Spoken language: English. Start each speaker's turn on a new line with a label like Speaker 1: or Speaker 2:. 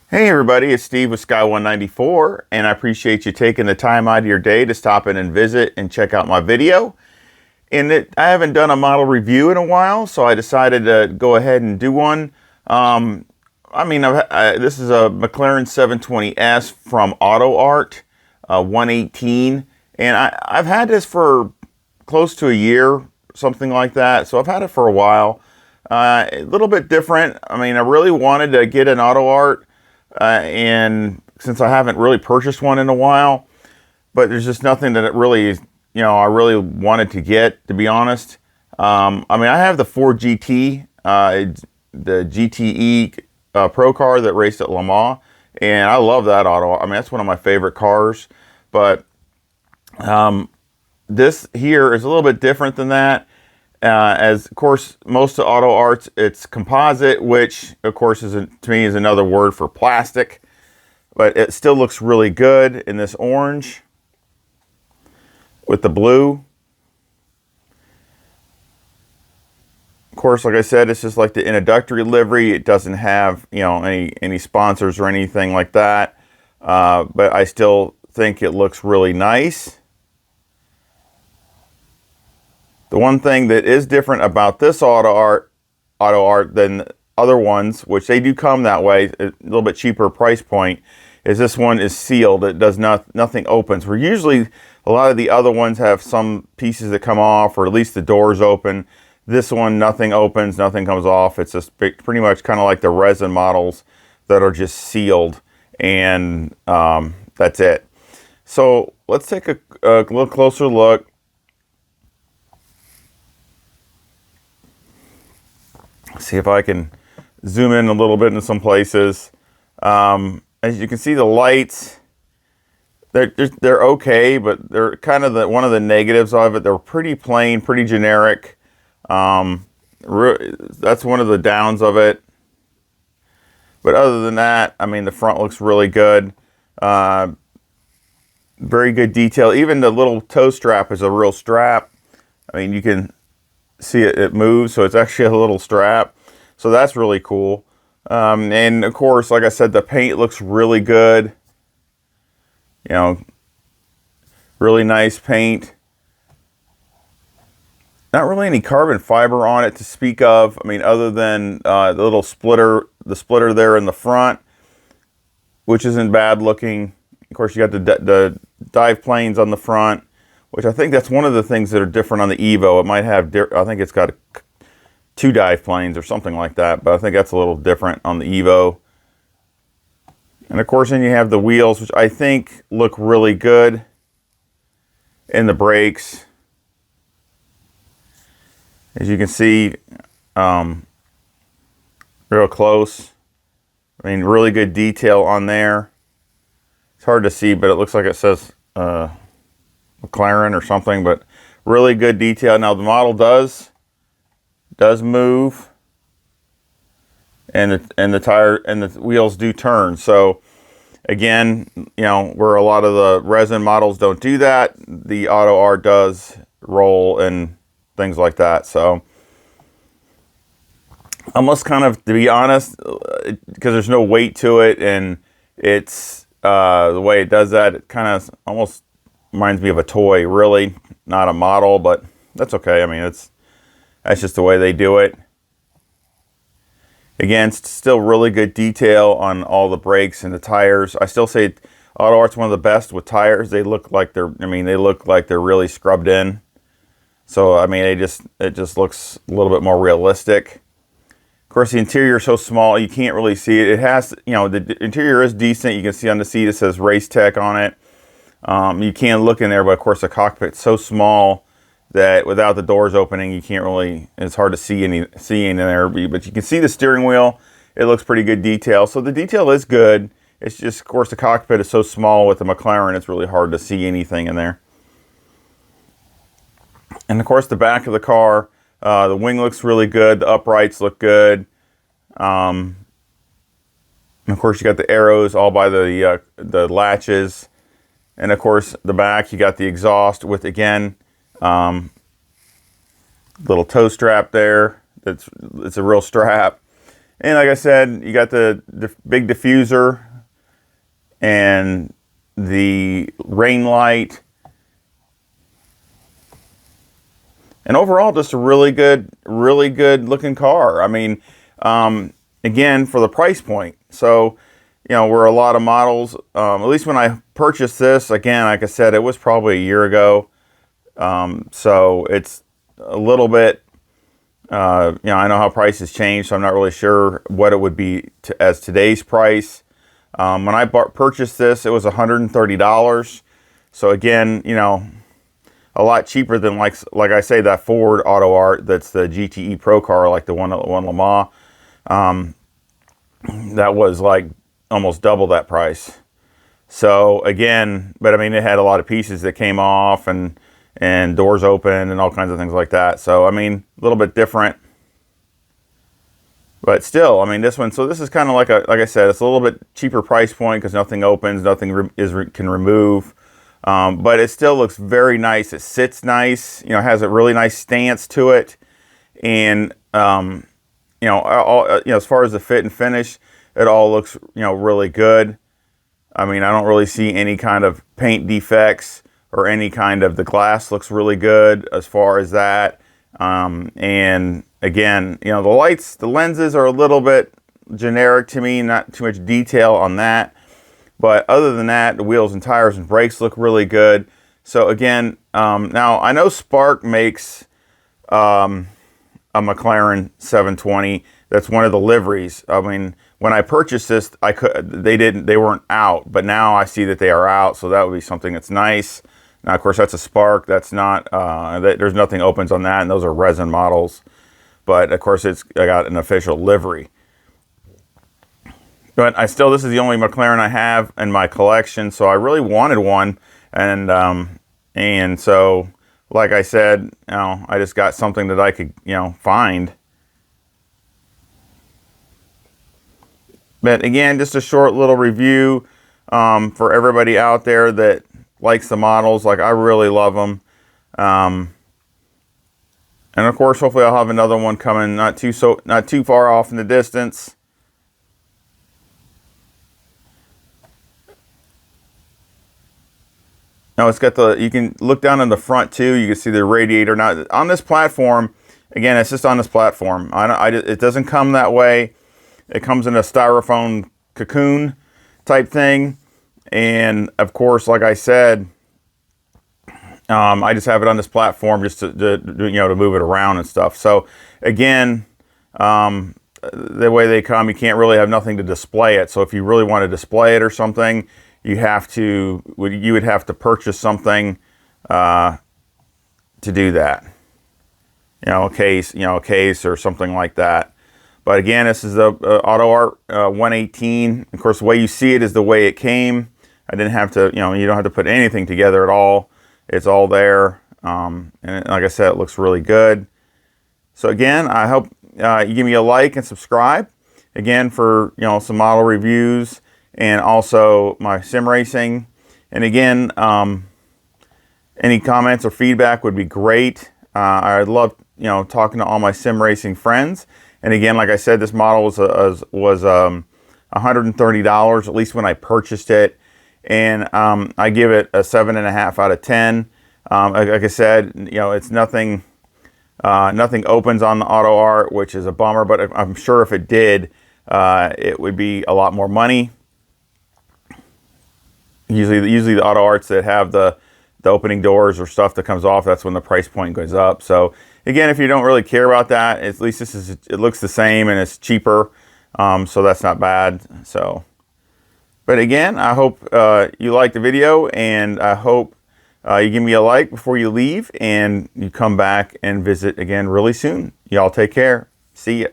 Speaker 1: Hey everybody, it's Steve with Sky194, and I appreciate you taking the time out of your day to stop in and visit and check out my video. I haven't done a model review in a while, so I decided to go ahead and do one. This is a McLaren 720S from AUTOART, 118, and I've had this for close to a year, something like that, so I've had it for a while. A little bit different. I really wanted to get an AUTOART, and since I haven't really purchased one in a while, but there's just nothing that it really, I really wanted to get, to be honest. I have the Ford GT, the GTE Pro car that raced at Le Mans, and I love that auto. That's one of my favorite cars, but this here is a little bit different than that. As of course most of AUTOARTs, it's composite, which of course to me is another word for plastic, but it still looks really good in this orange with the blue. Of course, like I said, it's just like the introductory livery. It doesn't have any sponsors or anything like that, but I still think it looks really nice. The one thing that is different about this AUTOART than other ones, which they do come that way, a little bit cheaper price point, is this one is sealed. It does nothing opens. Where usually a lot of the other ones have some pieces that come off, or at least the doors open. This one, nothing opens, nothing comes off. It's just pretty much kind of like the resin models that are just sealed, and that's it. So let's take a little closer look. See if I can zoom in a little bit in some places. As you can see, the lights, they're okay, but they're kind of one of the negatives of it. They're pretty plain, pretty generic. That's one of the downs of it. But other than that, the front looks really good. Very good detail. Even the little toe strap is a real strap. You can see it moves, so it's actually a little strap, so that's really cool. And of course, like I said, the paint looks really good. Really nice paint. Not really any carbon fiber on it to speak of. Other than the little splitter, there in the front, which isn't bad looking. Of course, you got the dive planes on the front, which I think that's one of the things that are different on the Evo. It might have, I think it's got 2 dive planes or something like that, but I think that's a little different on the Evo. And of course, then you have the wheels, which I think look really good, and the brakes. As you can see, real close. Really good detail on there. It's hard to see, but it looks like it says McLaren or something, but really good detail. Now the model does move, and the tire and the wheels do turn. So again, where a lot of the resin models don't do that, the AUTOART does roll and things like that. So almost kind of, to be honest, because there's no weight to it, and it's the way it does that, it kind of almost reminds me of a toy, really, not a model, but that's okay. That's just the way they do it. Again, it's still really good detail on all the brakes and the tires. I still say AUTOART's one of the best with tires. They look like they're really scrubbed in. So it just looks a little bit more realistic. Of course, the interior is so small you can't really see it. It has, the interior is decent. You can see on the seat it says Race Tech on it. You can look in there, but of course the cockpit's so small that without the doors opening, you can't really, it's hard to see in there. But you can see the steering wheel. It looks pretty good detail. So the detail is good. It's just, of course, the cockpit is so small with the McLaren, it's really hard to see anything in there. And of course, the back of the car, the wing looks really good. The uprights look good. And of course, you got the arrows all by the latches. And of course, the back, you got the exhaust with, again, little toe strap there. It's a real strap. And like I said, you got the big diffuser and the rain light. And overall, just a really good looking car. I mean, again, for the price point. So, you know, we're a lot of models. At least when I purchased this, again, like I said, it was probably a year ago. So it's a little bit, you know, I know how prices change, so I'm not really sure what it would be as today's price. When I purchased this, it was $130. So again, you know, a lot cheaper than like I say, that Ford AUTOART that's the GTE Pro car, like the one that won Le Mans. That was like almost double that price. So again, but I mean, it had a lot of pieces that came off and doors open and all kinds of things like that. So I mean, a little bit different, but still, I mean, this one. So this is kind of like I said, it's a little bit cheaper price point because nothing opens, nothing can remove. But it still looks very nice. It sits nice, you know, has a really nice stance to it. And, you know, as far as the fit and finish, it all looks, you know, really good. I mean, I don't really see any kind of paint defects or any kind of, the glass looks really good as far as that. And again, you know, the lights, the lenses are a little bit generic to me, not too much detail on that. But other than that, the wheels and tires and brakes look really good. So again, now I know Spark makes a McLaren 720. That's one of the liveries. I mean, when I purchased this, they weren't out, but now I see that they are out. So that would be something that's nice. Now, of course, that's a Spark. That's not. There's nothing opens on that, and those are resin models. But of course, I got an official livery. But this is the only McLaren I have in my collection, so I really wanted one, and so, like I said, you know, I just got something that I could, you know, find. But again, just a short little review for everybody out there that likes the models. Like, I really love them, and of course, hopefully, I'll have another one coming not too far off in the distance. Now it's got you can look down in the front too. You can see the radiator. Now on this platform, again, it's just on this platform. It doesn't come that way. It comes in a styrofoam cocoon type thing. And of course, like I said, I just have it on this platform just to you know, to move it around and stuff. So again, the way they come, you can't really have nothing to display it. So if you really want to display it or something, you would have to purchase something to do that. You know, a case or something like that. But again, this is the AUTOART 118. Of course, the way you see it is the way it came. I didn't have to, you know, you don't have to put anything together at all. It's all there. And like I said, it looks really good. So again, I hope you give me a like and subscribe. Again, for, you know, some model reviews and also my sim racing. And again, any comments or feedback would be great. I'd love, you know, talking to all my sim racing friends. And again, like I said, this model was $130, at least when I purchased it. And I give it a 7.5 out of 10. Like I said, you know, it's nothing opens on the AUTOART, which is a bummer, but I'm sure if it did, it would be a lot more money. Usually the AUTOARTs that have the opening doors or stuff that comes off, that's when the price point goes up. So again, if you don't really care about that, at least it looks the same and it's cheaper. So that's not bad. So, but again, I hope you liked the video, and I hope you give me a like before you leave, and you come back and visit again really soon. Y'all take care. See ya.